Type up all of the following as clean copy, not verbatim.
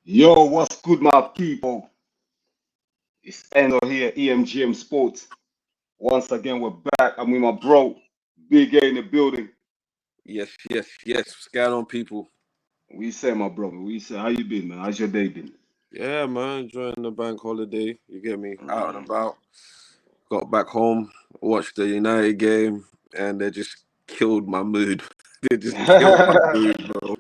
Yo, what's good, my people? It's Enzo here, EMGM Sports. Once again, we're back. I'm with my bro, Big A in the building. Yes. What's going on, people? We say, my brother, we say, how you been, man? How's your day been? Yeah, man, enjoying the bank holiday. You get me? Out and Mm. about. Got back home, watched the United game, and they just killed my mood. They just killed my mood, bro.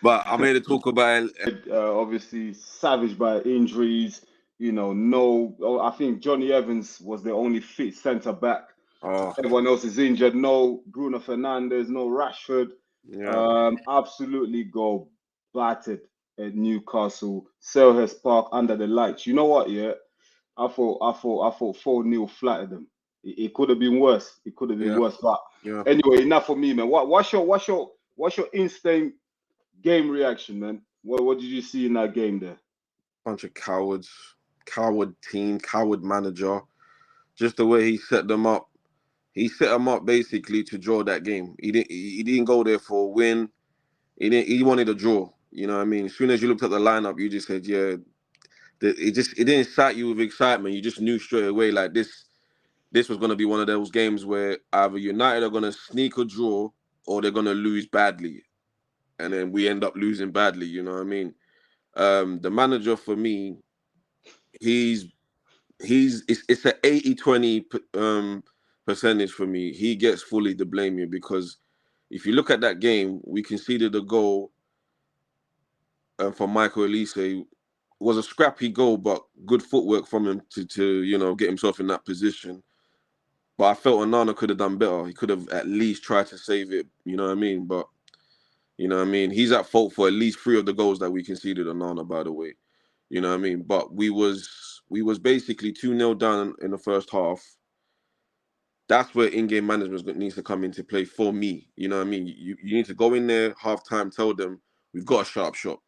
But I'm here to talk about it. Obviously, savaged by injuries. I think Johnny Evans was the only fit centre back. Oh, Everyone else is injured. No Bruno Fernandes, no Rashford. yeah, Absolutely go battered at Newcastle, Selhurst Park under the lights. You know what? Yeah, I thought 4-0 flattered them. It could have been worse. It could have been yeah, worse. But yeah. anyway, enough for me, man. What's your instant game reaction, man? What did you see in that game there? Bunch of cowards, coward team, coward manager. Just the way he set them up. He set them up basically to draw that game. He didn't go there for a win. He wanted a draw. You know what I mean? As soon as you looked at the lineup, you just said, yeah, it didn't excite you with excitement. You just knew straight away like this was gonna be one of those games where either United are gonna sneak a draw or they're gonna lose badly. And then we end up losing badly, you know what I mean? The manager for me, he's it's an 80-20 percentage for me. He gets fully the blame here because if you look at that game, we conceded a goal from Michael Elise. It was a scrappy goal, but good footwork from him to get himself in that position. But I felt Onana could have done better. He could have at least tried to save it. You know what I mean? But you know what I mean? He's at fault for at least 3 of the goals that we conceded, Onana, by the way. You know what I mean? But we was basically 2-0 down in the first half. That's where in-game management needs to come into play for me. You know what I mean? You need to go in there half time, tell them we've got a sharp shot.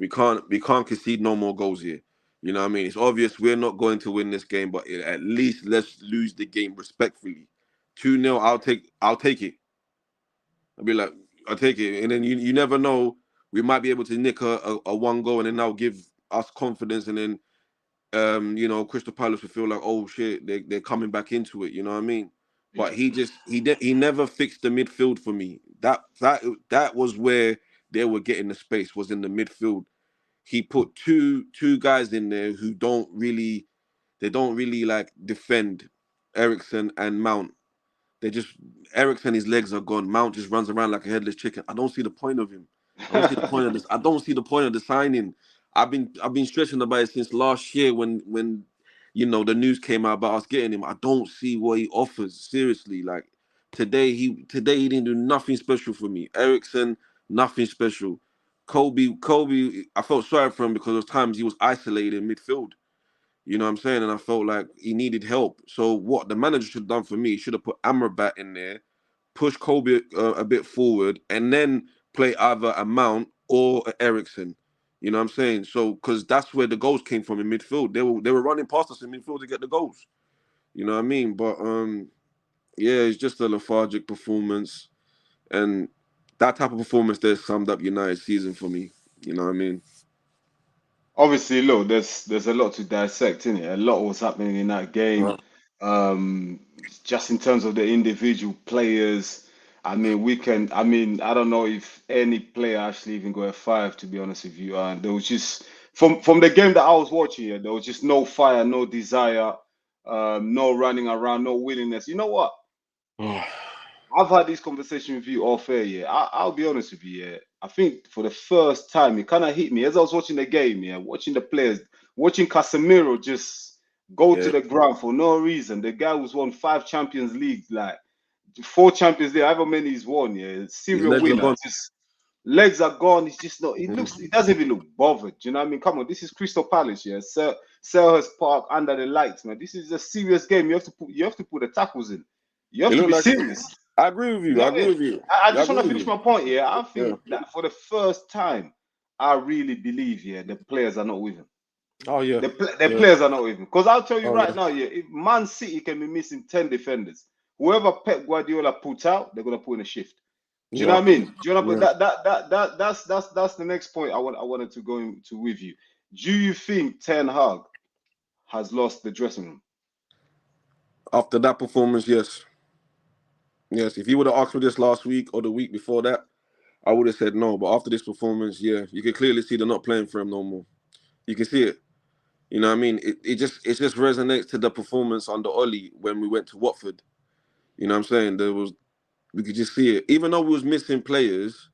We can't concede no more goals here. You know what I mean? It's obvious we're not going to win this game, but at least let's lose the game respectfully. 2-0, I'll take it. I'll be like, I'll take it. And then you never know, we might be able to nick a one goal and then that'll give us confidence and then Crystal Palace will feel like, oh shit, they're coming back into it, you know what I mean? But he never fixed the midfield for me. That was where they were getting the space, was in the midfield. He put two guys in there who don't really like defend, Ericsson and Mount. They just Ericsson, his legs are gone. Mount just runs around like a headless chicken. I don't see the point of him. I don't see the point of this. I don't see the point of the signing. I've been stressing about it since last year when the news came out about us getting him. I don't see what he offers. Seriously, like today he didn't do nothing special for me. Ericsson, nothing special. Kobe, I felt sorry for him because there was times he was isolated in midfield. You know what I'm saying? And I felt like he needed help. So what the manager should have done for me, he should have put Amrabat in there, push Kobe a bit forward, and then play either a Mount or a Ericsson. You know what I'm saying? So because that's where the goals came from in midfield. They were running past us in midfield to get the goals. You know what I mean? But yeah, it's just a lethargic performance, and that type of performance there summed up United season for me. You know what I mean? Obviously, look, there's a lot to dissect in it. A lot was happening in that game. Uh, Um, just in terms of the individual players. I don't know if any player actually even got a five, to be honest with you. And there was just from the game that I was watching, yeah, there was just no fire, no desire, no running around, no willingness. You know what? I've had this conversation with you off air, yeah. I'll be honest with you, yeah. I think for the first time, it kind of hit me as I was watching the game, yeah, watching the players, watching Casemiro just go to yeah, the ground for no reason. The guy who's won 5 Champions Leagues, like 4 Champions League, however many he's won, yeah, his serial legs are winner. gone. Just legs are gone. It's just not. Mm. It doesn't even look bothered. You know what I mean? Come on, this is Crystal Palace, yeah. Selhurst Park under the lights, man. This is a serious game. You have to put the tackles in. You have It to looked be like serious. I agree with You you. know I what I agree mean? with you. I I just agree want to with finish you. my point here. I Yeah. think that for the first time, I really believe, yeah, the players are not with him. Oh yeah. The Yeah. players are not with him. Because I'll tell you Oh right yeah. now, yeah, if Man City can be missing 10 defenders, whoever Pep Guardiola puts out, they're gonna put in a shift. Do you know Yeah, what I mean? Do you know? But yeah. that's the next point I wanted to go into with you. Do you think Ten Hag has lost the dressing room? After that performance, yes, yes. If you would have asked me this last week or the week before that, I would have said no. But after this performance, yeah, you can clearly see they're not playing for him no more. You can see it. You know what I mean? It just resonates to the performance under Ollie when we went to Watford. You know what I'm saying? We could just see it. Even though we was missing players,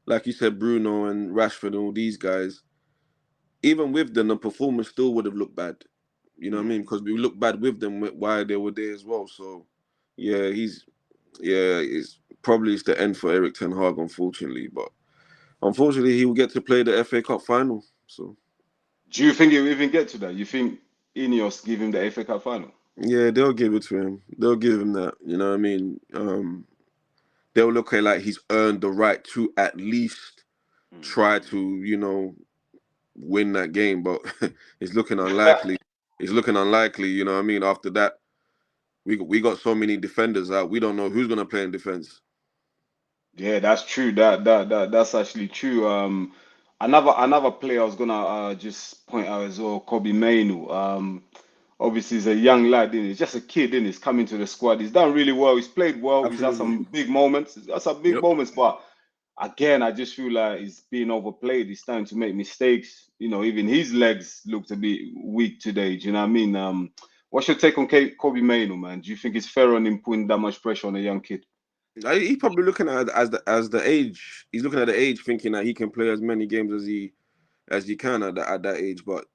like you said, Bruno and Rashford and all these guys, even with them, the performance still would have looked bad. You know what I mean? Mm. Because we looked bad with them while they were there as well. So, yeah, it's probably it's the end for Eric Ten Hag, unfortunately. But unfortunately, he will get to play the FA Cup final. So, Do you think he'll even get to that? You think Ineos give him the FA Cup final? yeah, they'll give it to him. They'll give him that. You know what I mean? They'll look at it like he's earned the right to at least try Mm. to, win that game, but it's looking unlikely. It's looking unlikely, you know what I mean? After that, we got so many defenders out. We don't know who's gonna play in defense. Yeah, that's true. That's actually true. Another player I was gonna just point out as well, Kobe Mainu. Obviously he's a young lad, is He's just a kid, is He's coming to the squad. He's done really well. He's played well. He's had Absolutely. some big moments. He's had some big Yep. moments, but again, I just feel like he's being overplayed. He's starting to make mistakes. Even his legs look to be weak today. Do you know what I mean? What's your take on Kobe Mainu, man? Do you think it's fair on him putting that much pressure on a young kid? He's probably looking at it as the age. He's looking at the age, thinking that he can play as many games as he can at that age. But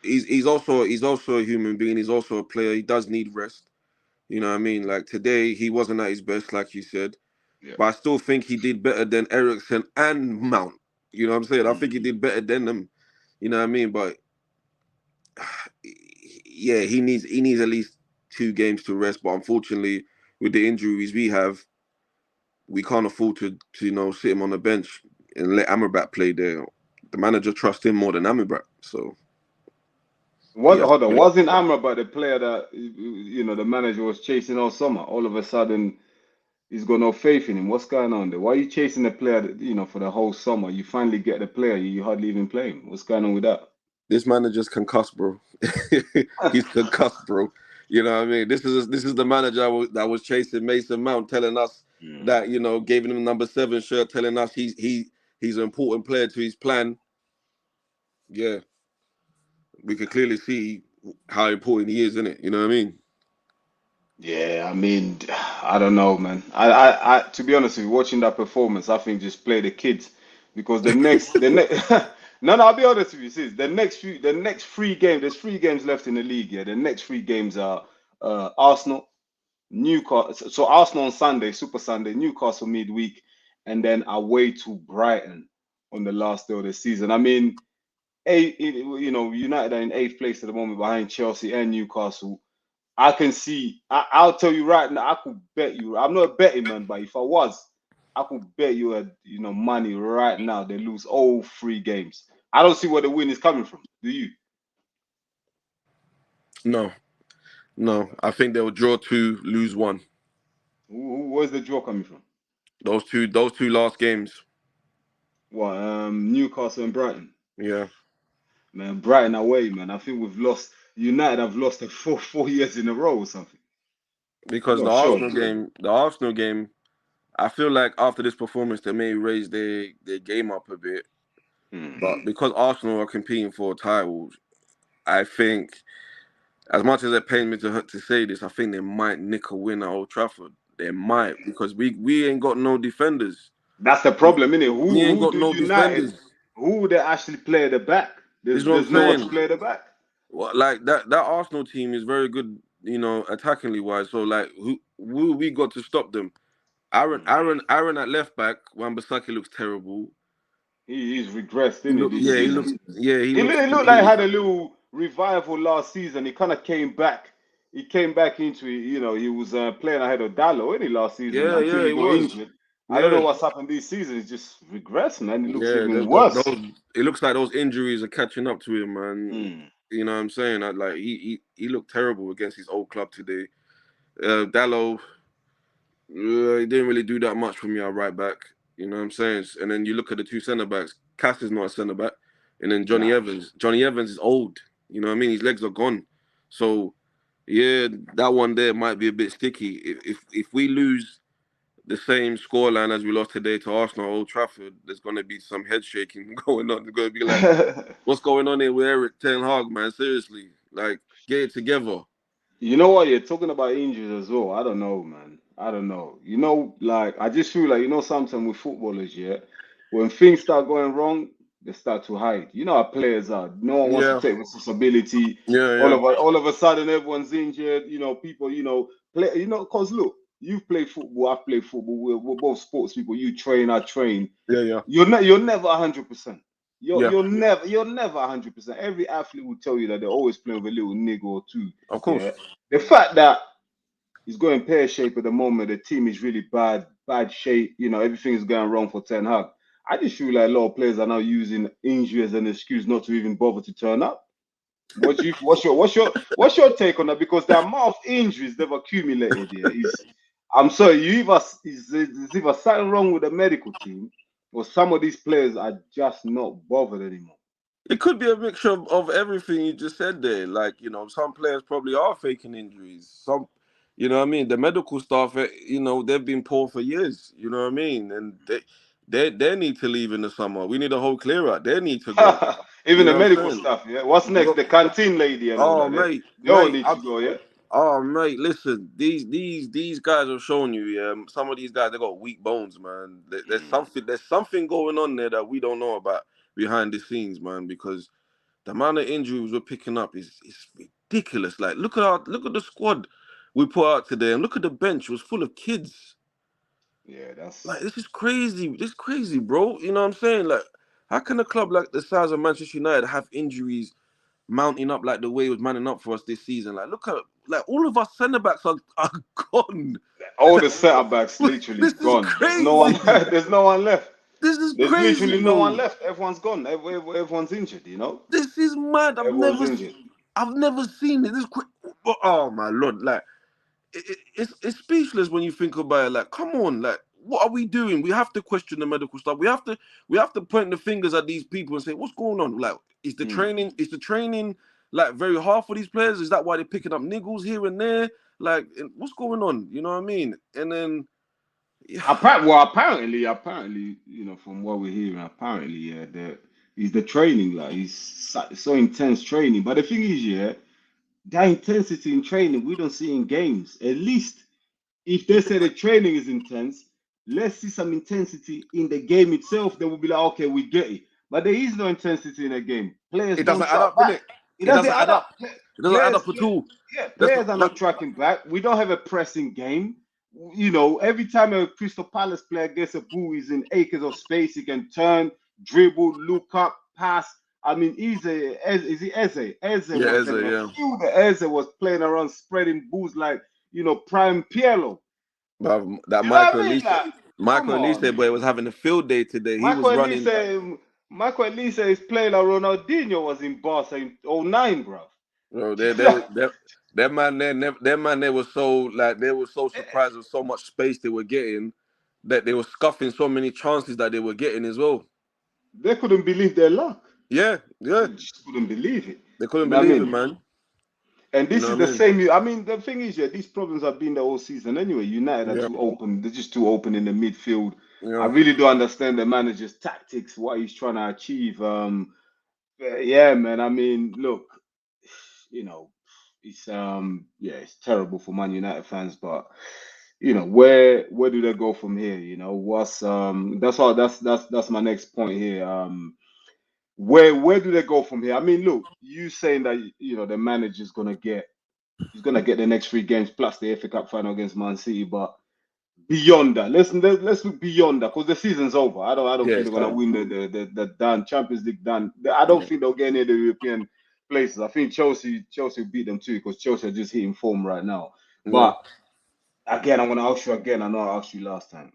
he's also a human being. He's also a player. He does need rest. You know what I mean? Like today, he wasn't at his best, like you said. Yeah. But I still think he did better than Ericsson and Mount. You know what I'm saying? I think he Mm. did better than them. You know what I mean? But yeah, he needs at least 2 games to rest. But unfortunately, with the injuries we have, we can't afford to sit him on the bench and let Amrabat play there. The manager trusts him more than Amrabat, so he What? has to Hold on. play. Wasn't Amrabat the player that the manager was chasing all summer? All of a sudden, he's got no faith in him. What's going on there? Why are you chasing the player that, for the whole summer? You finally get the player, you hardly even play him. What's going on with that? This manager's concussed, bro. He's concussed, bro. You know what I mean? This is the manager that was chasing Mason Mount, telling us Mm. that gave him the number 7 shirt, telling us he's an important player to his plan. Yeah, we can clearly see how important he is in it. You know what I mean? Yeah, I mean, I don't know, man. To be honest with you, watching that performance, I think just play the kids because the next, no, I'll be honest with you, sis. The next 3 games, there's 3 games left in the league. Yeah, the next 3 games are Arsenal, Newcastle. So Arsenal on Sunday, Super Sunday, Newcastle midweek, and then away to Brighton on the last day of the season. I mean, United are in 8th place at the moment behind Chelsea and Newcastle. I can see. I'll tell you right now. I could bet you. I'm not a betting man, but if I was, I could bet you money right now. They lose all 3 games. I don't see where the win is coming from. Do you? No, no. I think they'll draw 2, lose 1. Where's the draw coming from? Those two last games. What? Newcastle and Brighton. Yeah, Man, Brighton away, man. I think we've lost. United have lost it four years in a row or something. I'm because the not sure. Arsenal game, the Arsenal game, I feel like after this performance, they may raise their game up a bit. Hmm. But because Arsenal are competing for titles, I think, as much as it pains me to say this, I think they might nick a win at Old Trafford. They might because we ain't got no defenders. That's the problem, innit? We ain't Who got do no United? defenders. Who would they actually play at the back? This is There's what I'm there's no one to saying. play at the back. Like that Arsenal team is very good, attackingly wise. So like, who we got to stop them? Aaron, Hmm. Aaron, Aaron at left back. Wan-Bissaka looks terrible. He's regressed, He didn't he, look, this yeah, he season? looks, yeah, he It, looks it looked like he completely. had a little revival last season. He kind of came back. He came back into it. He was playing ahead of Dallo, any last season Yeah, until yeah, he he got was. injured. I don't know Yeah, what's happened this season. It's just regressed, man. It looks yeah. even worse. It looks like those injuries are catching up to him, man. Hmm. You know what I'm saying? Like he looked terrible against his old club today. Dallo, he didn't really do that much for me at right back. You know what I'm saying? And then you look at the two centre backs. Cass is not a centre back, and then Johnny Nah. Evans. Johnny Evans is old. You know what I mean? His legs are gone. So yeah, that one there might be a bit sticky. If we lose the same scoreline as we lost today to Arsenal at Old Trafford, there's gonna be some head shaking going on. It's gonna be like, what's going on here with Eric Ten Hag, man? Seriously, like get it together. You know what? You're talking about injuries as well. I don't know, man. I don't know. Like I just feel like sometimes with footballers, yeah, when things start going wrong, they start to hide. You know how players are. No one wants to Yeah, take responsibility. yeah, yeah, All of a sudden, everyone's injured. People. Play. Cause look, you've played football. I've played football. We're both sports people. You train. I train. yeah, yeah, You're never 100%. yeah. You're never 100%. Every athlete will tell you that they're always playing with a little nigga or two. Of course. Yeah. The fact that he's going pear shape at the moment, the team is really bad shape. Everything is going wrong for Ten Hag. I just feel like a lot of players are now using injury as an excuse not to even bother to turn up. What's your take on that? Because the amount of injuries they've accumulated here is, I'm sorry, is either something wrong with the medical team, or some of these players are just not bothered anymore. It could be a mixture of everything you just said there. Like, some players probably are faking injuries. Some, what I mean? The medical staff, they've been poor for years. You know what I mean? And they need to leave in the summer. We need a whole clear out. They need to go. Even You the know what medical I'm saying? stuff, yeah. What's next? Bro, The canteen lady and all oh, that. mate, They all mate. need to go, yeah. Oh, mate, listen. These guys have shown you. Yeah, some of these guys they got weak bones, man. Mm. There's something going on there that we don't know about behind the scenes, man. Because the amount of injuries we're picking up is ridiculous. Like, look at the squad we put out today, and look at the bench. It was full of kids. Yeah, Like, that's this is crazy. This is crazy, bro. You know what I'm saying? Like, how can a club like the size of Manchester United have injuries mounting up like the way it was manning up for us this season? Like, look at all of our centre backs are gone. all the centre backs literally This is gone. There's no one. crazy. There's no one left. This is There's crazy, literally no one bro. left. Everyone's gone. Everyone's injured. This is mad. Everyone's injured. I've never seen it. Oh my lord! Like it's speechless when you think about it. Like, come on, like what are we doing? We have to question the medical stuff. We have to point the fingers at these people and say, what's going on? Like, is the Mm. training like very hard for these players? Is that why they're picking up niggles here and there? Like, what's going on? You know what I mean? And then yeah, Apparently, from what we're hearing, apparently, yeah, is the training like he's so intense training. But the thing is, yeah, that intensity in training we don't see in games. At least if they say the training is intense, let's see some intensity in the game itself. Then we'll be like, okay, we get it. But there is no intensity in the game. Players it don't doesn't add track up, back. innit? It It doesn't doesn't add add up. up. It doesn't add up at all. Yeah, That's players are not tracking back. We don't have a pressing game. Every time a Crystal Palace player gets a ball, he's in acres of space. He can turn, dribble, look up, pass. I mean, is he Eze? Eze Yeah, was as the a yeah. midfielder. Eze was playing around, spreading balls like Prime Pielo. But that You know what I mean? Like, come Michael Elise on, boy was man. having a field day today. He was Michael running. Elise, Michael Elise is playing like Ronaldinho was in Barca in '09, bro. Bro, that man there, that man there was so like they were so surprised with so much space they were getting that they were scuffing so many chances that they were getting as well. They couldn't believe their luck. Yeah, yeah, They just couldn't believe it. they couldn't You know what I believe it, mean? man. And You this know is what I the mean? same. I mean, the thing is, yeah, these problems have been there all season anyway. United are Yeah, too open. They're just too open in the midfield. I yeah. really do understand the manager's tactics, what he's trying to achieve. Yeah, man. I mean, look, you know, it's yeah, it's terrible for Man United fans, but where do they go from here? What's that's all that's my next point here. Where do they go from here? I mean, look, you saying that the manager's gonna get he's gonna get the next three games plus the FA Cup final against Man City, but beyond that, let's look beyond that because the season's over. I don't Yeah, think it's they're gonna done. win the done Champions League done. I don't Yeah, think they'll get any of the European places. I think Chelsea beat them too because Chelsea are just hitting form right now. yeah. But again, I'm gonna ask you again. I know I asked you last time.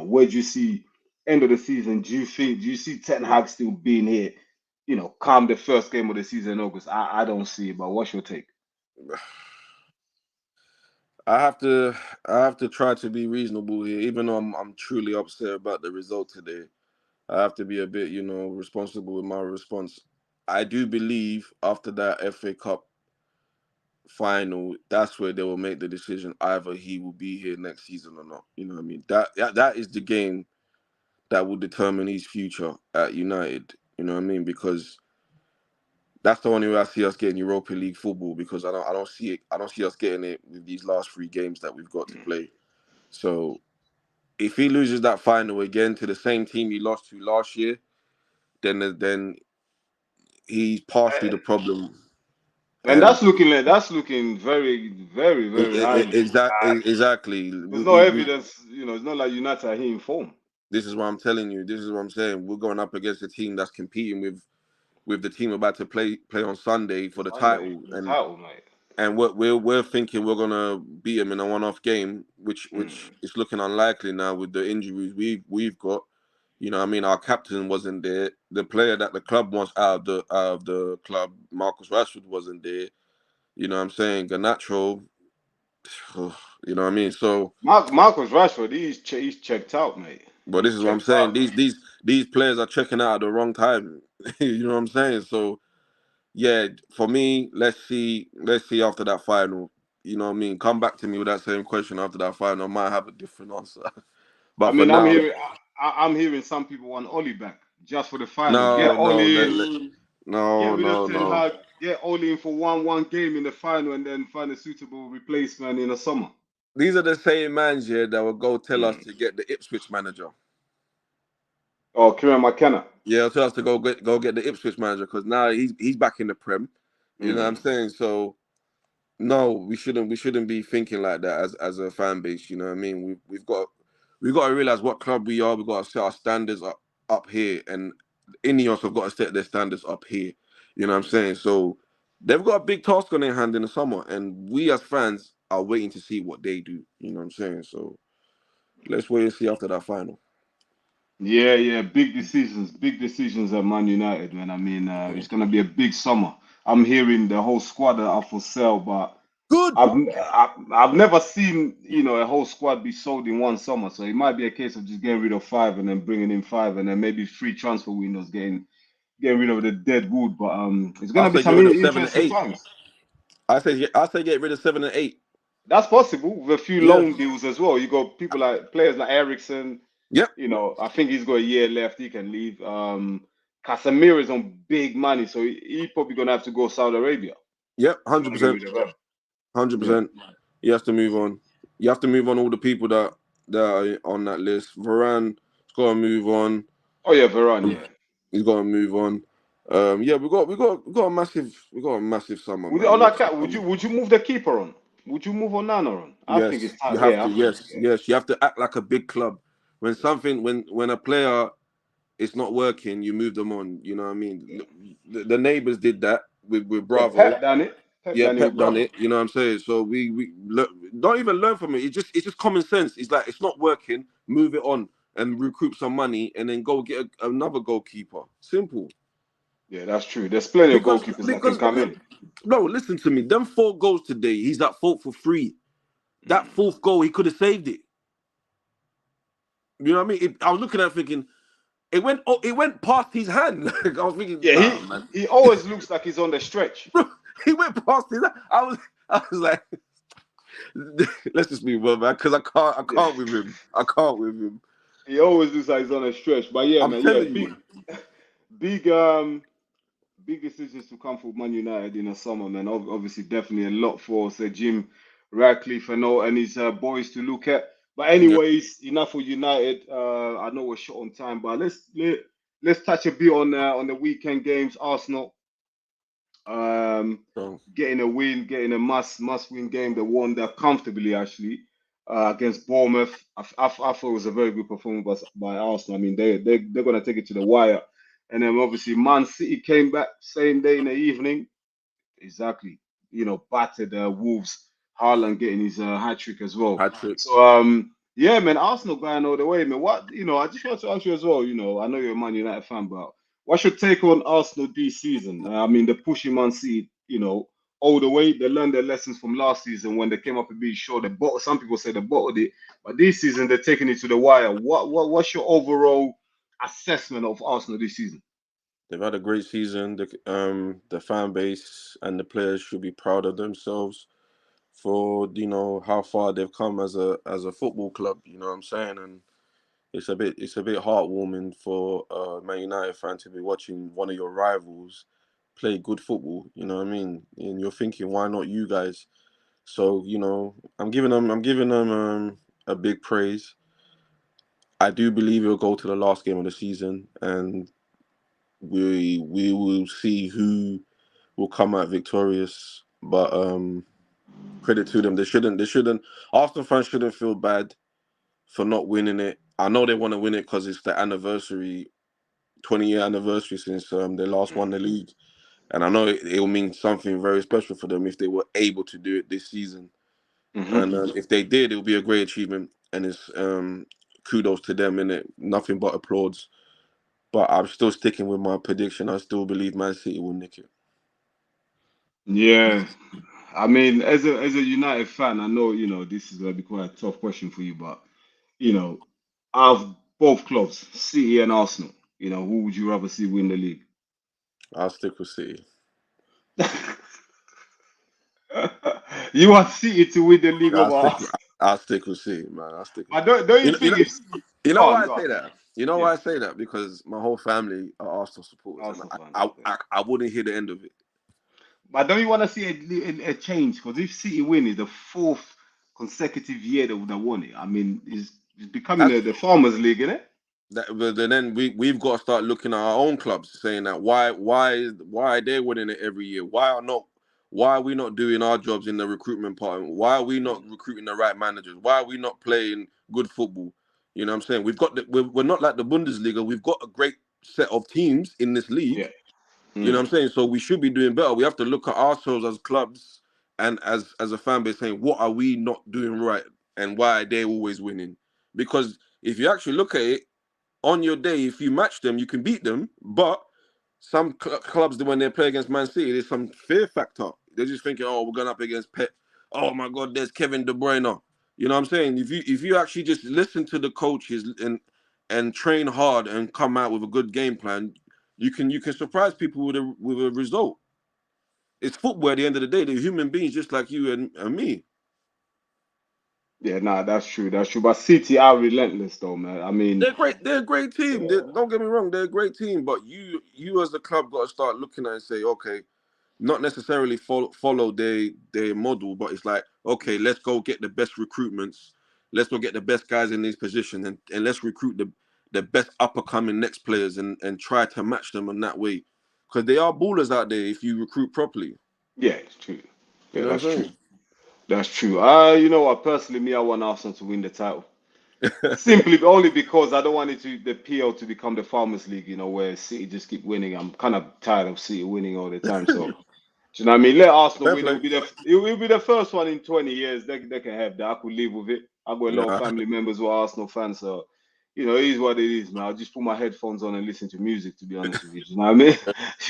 Where do you see end of the season? Do you see Ten Hag still being here? Come the first game of the season in August. I don't see it, but what's your take? I have to I have to try to be reasonable here, even though I'm truly upset about the result today. I have to be a bit, responsible with my response. I do believe after that FA Cup final, that's where they will make the decision. Either he will be here next season or not. You know what I mean? That is the game that will determine his future at United. You know what I mean? Because that's the only way I see us getting Europa League football. Because I don't see it. I don't see us getting it with these last three games that we've got to play. So if he loses that final again to the same team he lost to last year, then he's partially the problem. And And that's looking very, very, very highly. exactly, There's no evidence, it's not like United are here in form. this is what I'm telling you. This is what I'm saying. We're going up against a team that's competing with the team about to play on Sunday for the Sunday title, for the and title, mate. we're thinking we're gonna beat them in a one-off game, which Mm. is looking unlikely now with the injuries we've got. You know, what I mean, our captain wasn't there. The player that the club wants out of the club, Marcus Rashford, wasn't there. You know, what I'm saying Garnacho. You know what I mean. So, Marcus Rashford, he's checked out, mate. but this He's is what I'm checked saying. out. These players are checking out at the wrong time. You know what I'm saying. So yeah, for me, let's see after that final. You know what I mean? Come back to me with that same question after that final. I might have a different answer. I But for mean, now, I'm hearing some people want Oli back just for the final. Get no, no, Oli in, get no, rid of no, Ten no. Hag, get Oli in for one game in the final, and then find a suitable replacement in the summer. These are the same mans here that will go tell us Mm. to get the Ipswich manager. Oh, Kieran McKenna. Yeah, they'll tell us to go get the Ipswich manager because now he's back in the Prem. You know what I'm Mm. saying? So no, we shouldn't be thinking like that as a fan base. You know what I mean? We've got to realize what club we are. We've got to set our standards up here, and Ineos have got to set their standards up here. You know what I'm saying? So they've got a big task on their hand in the summer, and we as fans are waiting to see what they do. You know what I'm saying? So let's wait and see after that final. Yeah, yeah, big decisions at Man United, man. I mean, it's gonna be a big summer. I'm hearing the whole squad are for sale, but Good. I've never seen a whole squad be sold in one summer. So it might be a case of just getting rid of five and then bringing in five and then maybe free transfer windows, getting rid of the dead wood. But it's I'll gonna be say get some rid of 7 and interesting 8. times. I say get rid of 7 and 8. That's possible with a few Yeah. loan deals as well. You got people like players like Ericsson. Yep. I think he's got a year left. He can leave. Casemiro is on big money, so he probably gonna have to go Saudi Arabia Yep. if you hundred want to get percent. rid of him. Hundred Yeah. percent. You have to move on. You have to move on all the people that are on that list. Varane has got to move on. Oh yeah, Varane. Yeah. He's got to move on. Yeah, we got a massive summer, On man. that Next cat, would summer. you move the keeper on? Would you move Onana on? I think Yes, it's you time. have Yeah, I to. think Yes, yeah. yes, you have to act like a big club. When a player is not working, you move them on. You know what I mean? The neighbors did that with Yeah, Bravo. Pep done it. Pep Yeah, done it Pep with done Bravo. it. You know what I'm saying? So don't even learn from it. It's just common sense. It's like it's not working. Move it on and recoup some money, and then go get another goalkeeper. Simple. Yeah, that's true. There's plenty of Because goalkeepers that can because come in. no, listen to me. Them 4 goals today, he's at fault for 3. That Mm. fourth goal, he could have saved it. You know what I mean? I was looking at it thinking it went past his hand. Like, I was thinking, Yeah, nah, man. he always looks like he's on the stretch. Bro, he went past his hand. I was like, let's just move on, man, because I Yeah, can't with him. I can't with him. he always looks like he's on a stretch. But yeah, I'm man, yeah, telling you. big big decisions to come for Man United in the summer, man. Obviously, definitely a lot for Sir Jim Ratcliffe and his boys to look at. But Yeah. anyways, enough for United. I know we're short on time, but let's touch a bit on the weekend games. Arsenal um, So, getting a win, getting a must win game. They won that comfortably actually against Bournemouth. I thought it was a very good performance by Arsenal. I mean they're gonna take it to the wire. And then obviously Man City came back same day in the evening. Exactly. Battered Wolves. Haaland getting his hat trick as well. hat trick. So yeah, man, Arsenal going all the way, man. I just want to ask you as well. I know you're a Man United fan, but what's your take on Arsenal this season? I mean, they're pushing Man City, all the way. They learned their lessons from last season when they came up a bit short. They bought, some people say they bottled it, but this season they're taking it to the wire. What's your overall assessment of Arsenal this season? They've had a great season. The fan base and the players should be proud of themselves for how far they've come as a football club. You know what I'm saying? And it's a bit heartwarming for a Man United fan to be watching one of your rivals play good football. You know what I mean? And you're thinking, why not you guys? So I'm giving them a big praise. I do believe it'll go to the last game of the season, and we will see who will come out victorious. But credit to them. They shouldn't. Arsenal fans shouldn't feel bad for not winning it. I know they want to win it because it's the anniversary, 20-year anniversary since they last won the league, and I know it will mean something very special for them if they were able to do it this season. Hmm. And if they did, it would be a great achievement, and it's kudos to them. In it, nothing but applause. But I'm still sticking with my prediction. I still believe Man City will nick it. Yeah, I mean, as a United fan, I know this is gonna be quite a tough question for you, but you know, out of both clubs, City and Arsenal, who would you rather see win the league? I'll stick with City. You want City to win the league I'll over stick. Arsenal, I'll stick with City, man. I'll stick with but City. don't you You know, you think know, if you go know on, why I go on, say that. You know yeah, why I say that because my whole family are Arsenal supporters, and Arsenal fans, I okay. I, I wouldn't hear the end of it. But don't you want to see a change? Because if City win, it's the fourth consecutive year they would have won it. I mean, it's becoming That's the Farmers League, isn't it? that. But then we've got to start looking at our own clubs, saying that why are they winning it every year? Why are we not doing our jobs in the recruitment part? Why are we not recruiting the right managers? Why are we not playing good football? You know what I'm saying? We're not like the Bundesliga. We've got a great set of teams in this league. Yeah. You know Mm. what I'm saying? So we should be doing better. We have to look at ourselves as clubs and as a fan base saying, what are we not doing right and why are they always winning? Because if you actually look at it, on your day, if you match them, you can beat them. But some clubs, when they play against Man City, there's some fear factor. They're just thinking, oh, we're going up against Pep. Oh my God, there's Kevin De Bruyne. You know what I'm saying? If you actually just listen to the coaches and train hard and come out with a good game plan, you can surprise people with a result. It's football at the end of the day. They're human beings just like you and me. Yeah, nah, that's true. That's true. But City are relentless, though, man. I mean, They're great. They're a great team. yeah, Don't get me wrong. They're a great team. But you as the club got to start looking at it and say, okay, not necessarily follow their model, but it's like, okay, let's go get the best recruitments. Let's go get the best guys in these positions, and let's recruit the best up and coming next players and try to match them in that way. Because they are ballers out there if you recruit properly. yeah, it's true. You Yeah, know that's what I'm true. saying? That's true. You know what? Personally, me, I want Arsenal to win the title. Simply only because I don't want it to the PL to become the Farmers League, where City just keep winning. I'm kind of tired of City winning all the time. So, do you know what I mean? Let Arsenal Fair win. play. It will be the first one in 20 years. They can have that. I could live with it. I've got a lot of Yeah, family members who are Arsenal fans, so it is what it is, man. I'll just put my headphones on and listen to music. To be honest with you, do you know what I mean?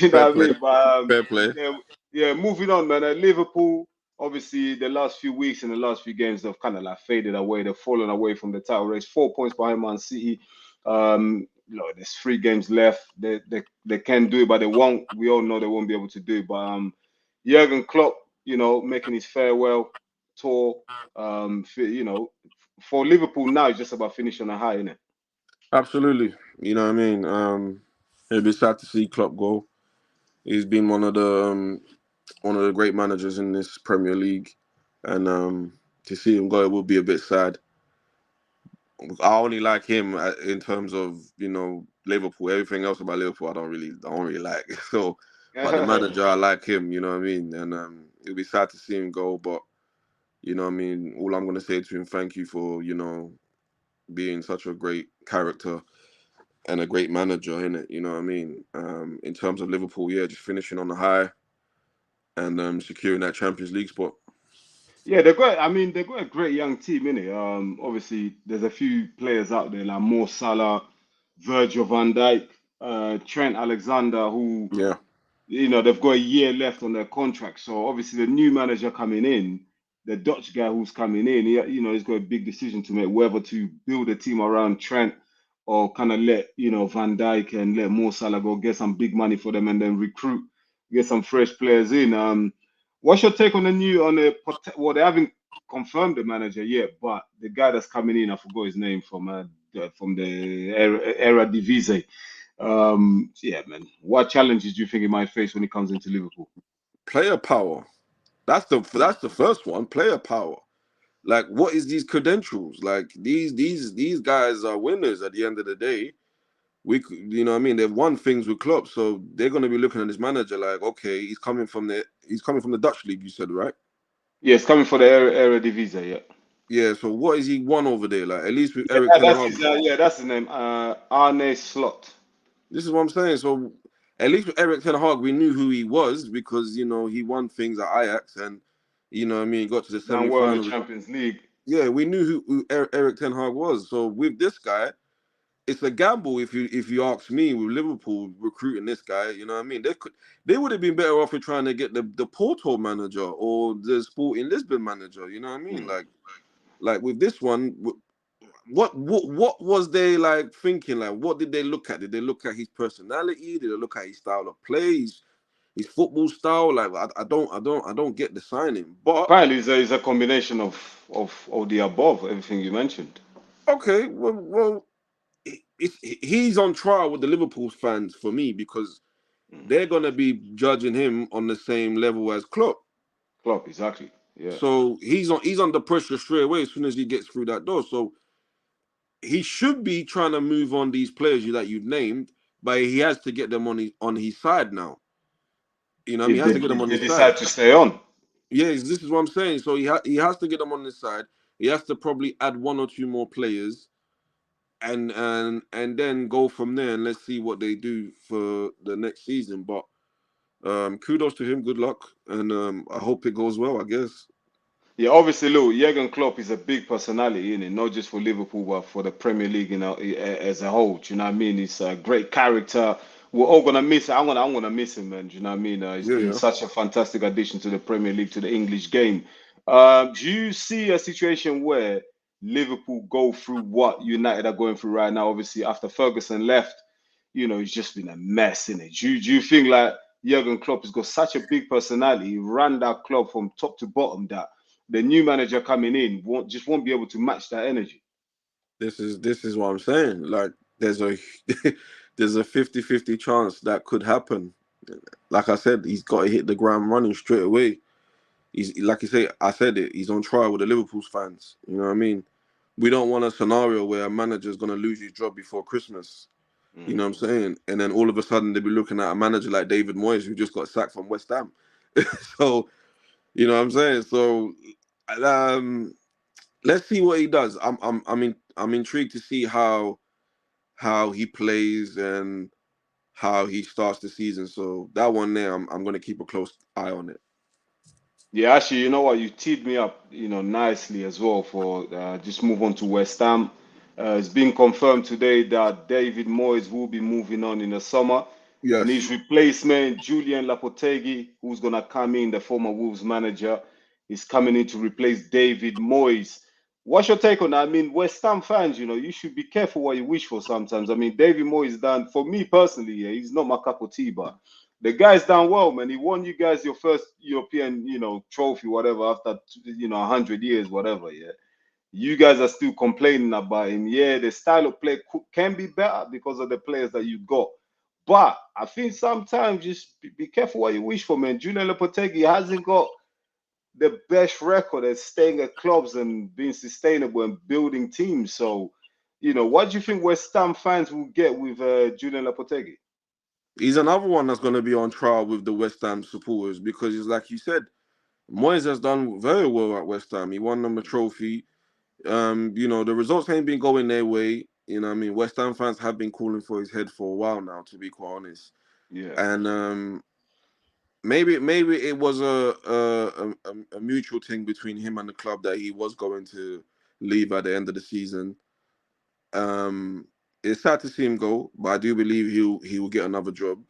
you know fair what I play. mean? But Fair play. yeah, yeah. Moving on, man. Liverpool. Obviously, the last few weeks and the last few games, they've kind of like faded away. They've fallen away from the title race. 4 points behind Man City. There's 3 games left. They can do it, but they won't. We all know they won't be able to do it. But Jurgen Klopp, making his farewell tour. For Liverpool now, it's just about finishing a high, innit? Absolutely. You know what I mean? It'd be sad to see Klopp go. He's been one of the great managers in this Premier League, and to see him go, it will be a bit sad. I only like him in terms of Liverpool. Everything else about Liverpool, I don't really like. So, but the manager, I like him. You know what I mean? And it'll be sad to see him go, but you know what I mean. All I'm gonna say to him, thank you for being such a great character and a great manager in it. You know what I mean? In terms of Liverpool, yeah, just finishing on the high and securing that Champions League spot. Yeah, they've got. I mean, they've got a great young team, innit? Obviously, there's a few players out there like Mo Salah, Virgil van Dijk, Trent Alexander, who Yeah, they've got a year left on their contract. So obviously the new manager coming in, the Dutch guy who's coming in, he's got a big decision to make whether to build a team around Trent or kind of let Van Dijk and let Mo Salah go get some big money for them and then recruit, get some fresh players in. What's your take on well, they haven't confirmed the manager yet, but the guy that's coming in, I forgot his name from the Eredivisie. Yeah, man. What challenges do you think he might face when he comes into Liverpool? Player power. That's the first one. Player power. Like, what is these credentials? Like, these guys are winners at the end of the day. You know what I mean? They've won things with Klopp, so they're gonna be looking at this manager like, okay, he's coming from the Dutch league. You said, right? Yeah, it's coming for the Eredivisie. Yeah, Yeah. So what has he won over there? Like, at least with yeah, Eric Ten that's Hag. his. Yeah, that's his name. Arne Slot. This is what I'm saying. So at least with Eric Ten Hag, we knew who he was because he won things at Ajax and what I mean, got to the Done well in the semi-finals. Champions League. Yeah, we knew who Eric Ten Hag was. So with this guy, it's a gamble if you ask me with Liverpool recruiting this guy, you know what I mean? They would have been better off with trying to get the Porto manager or the Sporting Lisbon manager, you know what I mean? Mm. Like with this one, what was they like thinking? Like, what did they look at? Did they look at his personality? Did they look at his style of play, his football style? Like, I don't get the signing. But Apparently, it's a combination of the above, everything you mentioned. okay, well, he's on trial with the Liverpool fans for me because Mm. they're gonna be judging him on the same level as Klopp. Klopp, exactly. Yeah. So he's under pressure straight away as soon as he gets through that door. So he should be trying to move on these players that you've named, but he has to get them on his side now. You know what I mean? He If has they to get them if on they his side. decide to stay on. Yes, this is what I'm saying. So he has to get them on his side. He has to probably add one or two more players and then go from there and let's see what they do for the next season. But kudos to him, good luck, and I hope it goes well, I guess. Yeah, obviously, look, Jurgen Klopp is a big personality, in it, not just for Liverpool, but for the Premier League, as a whole. Do you know what I mean? He's a great character. We're all gonna miss it. I'm gonna miss him, man. Do you know what I mean? He's Yeah, been yeah. such a fantastic addition to the Premier League, to the English game. Do you see a situation where Liverpool go through what United are going through right now? Obviously, after Ferguson left, it's just been a mess in it. Do you think like Jurgen Klopp has got such a big personality, he ran that club from top to bottom that the new manager coming in won't be able to match that energy? This is what I'm saying. Like, there's a there's a 50-50 chance that could happen. Like I said, he's got to hit the ground running straight away. He's like you say, I said it. He's on trial with the Liverpool fans. You know what I mean? We don't want a scenario where a manager's gonna lose his job before Christmas. You know what I'm Mm. saying? And then all of a sudden they'll be looking at a manager like David Moyes who just got sacked from West Ham. So you know what I'm saying? So um, let's see what he does. I'm intrigued to see how he plays and how he starts the season. So that one there, I'm gonna keep a close eye on it. Yeah, actually, you know what? You teed me up, nicely as well for just move on to West Ham. It's been confirmed today that David Moyes will be moving on in the summer, and his Yes. replacement, Julian Lopetegui, who's gonna come in, the former Wolves manager, is coming in to replace David Moyes. What's your take on that? I mean, West Ham fans, you should be careful what you wish for sometimes. I mean, David Moyes done for me personally. Yeah, he's not my cup of tea, but the guy's done well, man. He won you guys your first European, trophy, whatever, after 100 years, whatever. Yeah, you guys are still complaining about him. Yeah, the style of play can be better because of the players that you got. But I think sometimes just be careful what you wish for, man. Julian Lopetegui hasn't got the best record at staying at clubs and being sustainable and building teams. So, what do you think West Ham fans will get with Julian Lopetegui? He's another one that's gonna be on trial with the West Ham supporters because it's like you said, Moyes has done very well at West Ham. He won them a trophy. The results ain't been going their way. You know what I mean? West Ham fans have been calling for his head for a while now, to be quite honest. Yeah. And maybe it was a mutual thing between him and the club that he was going to leave at the end of the season. Um, it's sad to see him go, but I do believe he will get another job.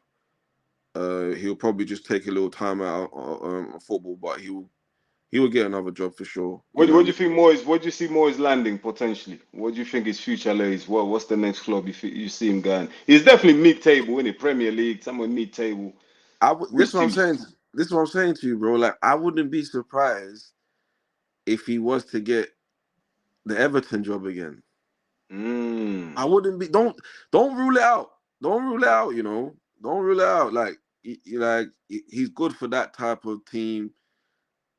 He'll probably just take a little time out on football, but he will get another job for sure. You know what What I do you mean? think Moyes? What do you see Moyes landing potentially? What do you think his future lays? What's the next club you see him going? He's definitely mid-table in the Premier League, somewhere mid-table. This is Which what I'm teams? saying. This is what I'm saying to you, bro. Like, I wouldn't be surprised if he was to get the Everton job again. Mm, I wouldn't be. Don't rule it out. Don't rule it out. Don't rule it out. Like, he's good for that type of team.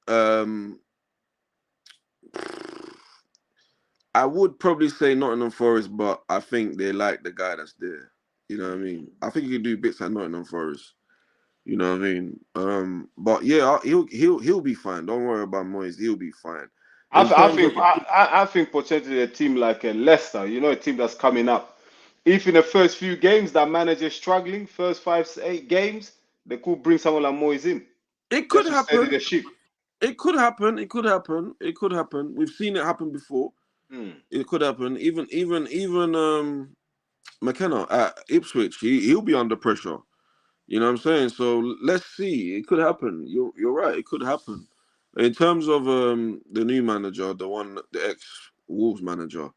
Um, I would probably say Nottingham Forest, but I think they like the guy that's there. You know what I mean? I think he can do bits at Nottingham Forest. You know what I mean? But yeah, he'll be fine. Don't worry about Moyes. He'll be fine. In I terms of think I think potentially a team like Leicester, a team that's coming up. If in the first few games that manager's struggling, first 5 8 games, they could bring someone like Moyes in it could just to steady happen. the ship. It could happen. It could happen. It could happen. We've seen it happen before. Mm, It could happen. Even McKenna at Ipswich, he'll be under pressure. You know what I'm saying? So let's see. It could happen. You're right. It could happen. In terms of the new manager, the ex Wolves manager,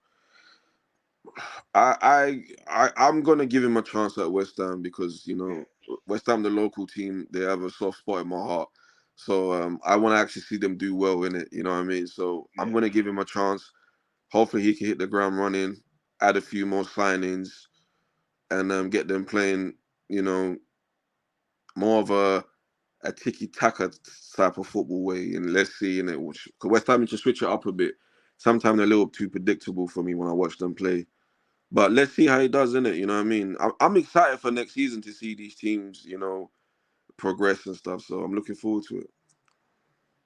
I'm gonna give him a chance at West Ham because yeah, West Ham, the local team, they have a soft spot in my heart. So I want to actually see them do well in it. You know what I mean? So I'm yeah. gonna give him a chance. Hopefully he can hit the ground running, add a few more signings, and get them playing. You know, more of a tiki taka type of football way. And let's see, in it, because West Ham need to switch it up a bit. Sometimes they're a little too predictable for me when I watch them play. But let's see how he does in it. You know what I mean? I'm excited for next season to see these teams, progress and stuff. So I'm looking forward to it.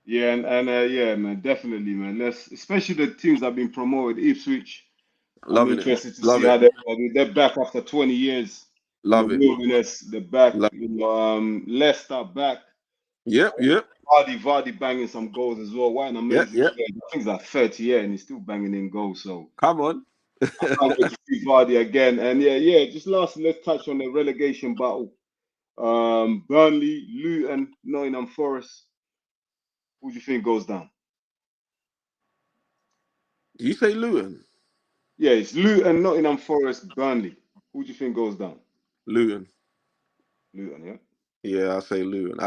Yeah, and yeah, man, definitely, man. Let's especially the teams that have been promoted, Ipswich. I'm Loving it. interested to see Love how it. they're doing. They're back after 20 years in the Love it. wilderness. They're back. Love Leicester back. Yep, yep, Vardy banging some goals as well. What an yep, amazing yep. player. I think he's like 38 and he's still banging in goals. So Come on. I can't wait to see Vardy again. And yeah. Just lastly, let's touch on the relegation battle. Burnley, Luton, Nottingham Forest. Who do you think goes down? Did you say Luton? Yeah, it's Luton, Nottingham Forest, Burnley. Who do you think goes down? Luton. Luton, yeah. Yeah, I say Luton.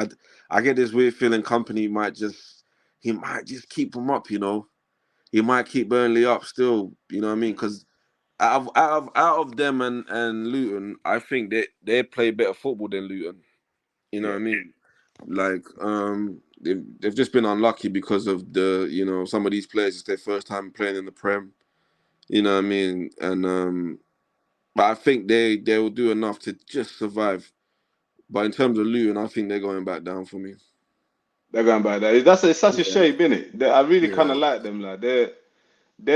I get this weird feeling company he might just keep them up. He might keep Burnley up still. You know what I mean? Because out of them and Luton, I think they play better football than Luton. You know what Yeah. I mean? Like they've just been unlucky because of some of these players. It's their first time playing in the Prem. You know what I mean? And but I think they will do enough to just survive. But in terms of Luton, I think they're going back down for me. They're going by that. It's such a Yeah, shame, isn't it? I really kind yeah. of like them. Like they're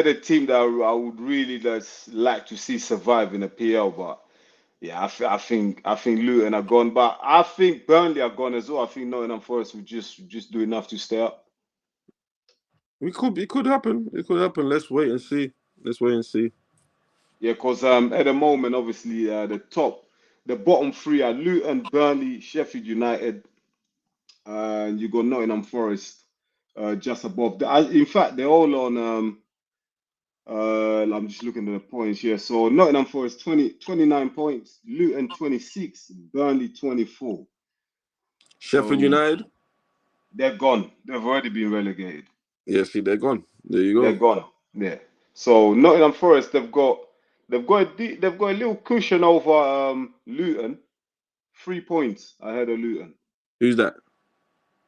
the team that I would really just like to see survive in the PL. But yeah, I think Luton are gone. But I think Burnley are gone as well. I think Nottingham Forest will just do enough to stay up. It could happen. It could happen. Let's wait and see. Let's wait and see. Yeah, because at the moment, obviously, the bottom three are Luton, Burnley, Sheffield United, and you got Nottingham Forest just above. In fact, they're all on. I'm just looking at the points here. So Nottingham Forest 29 points, Luton 26, Burnley 24. Sheffield So United. they're gone. They've already been relegated. Yeah, see, they're gone. There you They're go. gone. Yeah. So Nottingham Forest, they've got a little cushion over Luton, 3 points ahead of Luton. Who's that?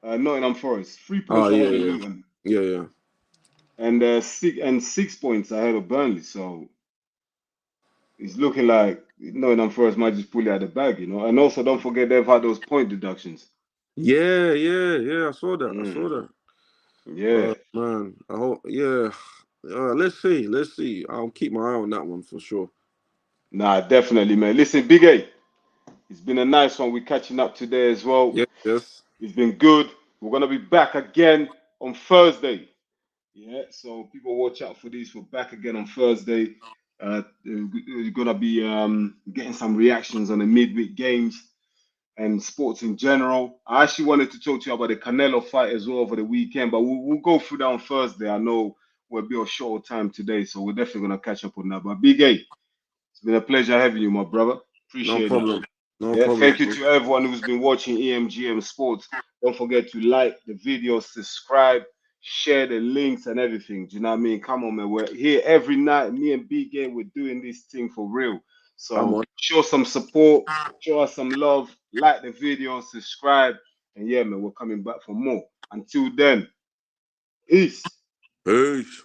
Nottingham Forest, three Oh points yeah, ahead of yeah, Luton, yeah, yeah. and 6 points ahead of Burnley. So it's looking like Nottingham Forest might just pull it out of the bag. And also, don't forget they've had those point deductions. Yeah, yeah, yeah. I saw that. I Mm, saw that. yeah. Man, I hope. Yeah. Let's see. Let's see. I'll keep my eye on that one for sure. Nah, definitely, man. Listen, Big A, it's been a nice one. We're catching up today as well. Yes, yes. It's been good. We're gonna be back again on Thursday. Yeah, so people watch out for these. We're back again on Thursday. We're gonna be getting some reactions on the midweek games. and sports in general. I actually wanted to talk to you about the Canelo fight as well over the weekend, but we'll go through that on Thursday. I know we'll be on short time today, so we're definitely gonna catch up on that. But Big A, it's been a pleasure having you, my brother. No Appreciate it. problem. No Yeah, problem, thank you bro. to everyone who's been watching EMGM Sports. Don't forget to like the video, subscribe, share the links and everything. Do you know what I mean? Come on, man. We're here every night. Me and Big A, we're doing this thing for real. Come So on. show some support, show us some love, like the video, subscribe, and yeah, man, we're coming back for more. Until then, peace. Peace.